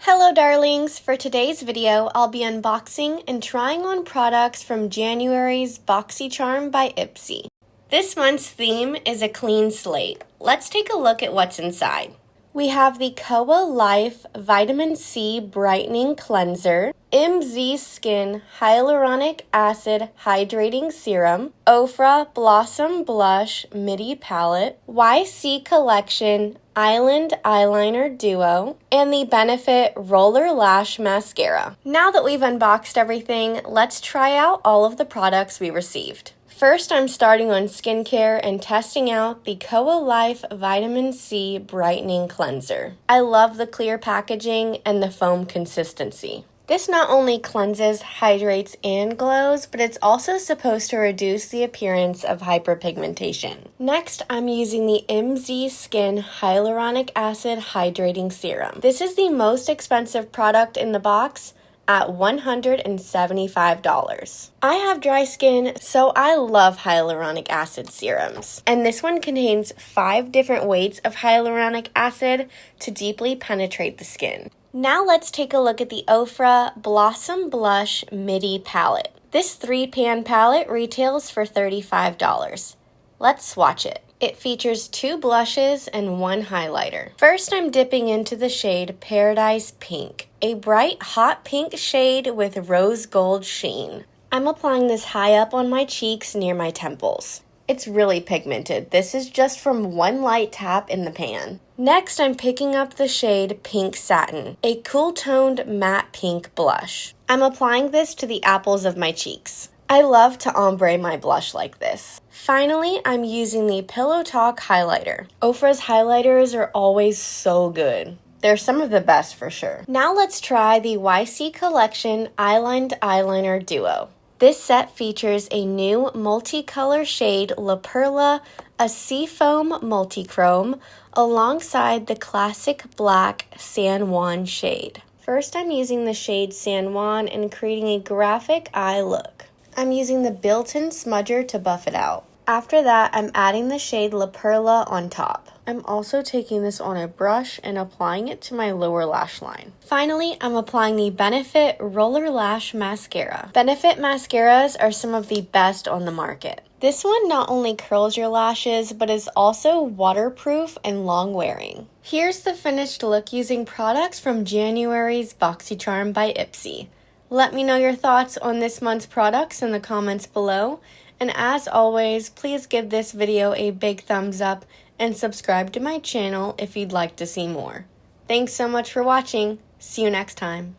Hello darlings! For today's video, I'll be unboxing and trying on products from January's Boxycharm by Ipsy. This month's theme is a clean slate. Let's take a look at what's inside. We have the Koa Life Vitamin C Brightening Cleanser, MZ Skin Hyaluronic Acid Hydrating Serum, Ofra Blossom Blush Midi Palette, YC Collection Island Eyeliner Duo, and the Benefit Roller Lash Mascara. Now that we've unboxed everything, let's try out all of the products we received. First, I'm starting on skincare and testing out the Koa Life Vitamin C Brightening Cleanser. I love the clear packaging and the foam consistency. This not only cleanses, hydrates, and glows, but it's also supposed to reduce the appearance of hyperpigmentation. Next, I'm using the MZ Skin Hyaluronic Acid Hydrating Serum. This is the most expensive product in the box, at $175. I have dry skin, so I love hyaluronic acid serums. And this one contains 5 different weights of hyaluronic acid to deeply penetrate the skin. Now let's take a look at the Ofra Blossom Blush Midi Palette. This 3-pan palette retails for $35. Let's swatch it. It features 2 blushes and 1 highlighter. First, I'm dipping into the shade Paradise Pink, a bright hot pink shade with rose gold sheen. I'm applying this high up on my cheeks near my temples. It's really pigmented. This is just from 1 light tap in the pan. Next, I'm picking up the shade Pink Satin, a cool-toned matte pink blush. I'm applying this to the apples of my cheeks. I love to ombre my blush like this. Finally, I'm using the Pillow Talk highlighter. Ofra's highlighters are always so good. They're some of the best for sure. Now let's try the YC Collection Eyeliner Eyeliner Duo. This set features a new multicolor shade La Perla, a seafoam multichrome, alongside the classic black San Juan shade. First, I'm using the shade San Juan and creating a graphic eye look. I'm using the built-in smudger to buff it out. After that, I'm adding the shade La Perla on top. I'm also taking this on a brush and applying it to my lower lash line. Finally, I'm applying the Benefit Roller Lash Mascara. Benefit mascaras are some of the best on the market. This one not only curls your lashes, but is also waterproof and long-wearing. Here's the finished look using products from January's Boxycharm by Ipsy. Let me know your thoughts on this month's products in the comments below. And as always, please give this video a big thumbs up and subscribe to my channel if you'd like to see more. Thanks so much for watching. See you next time.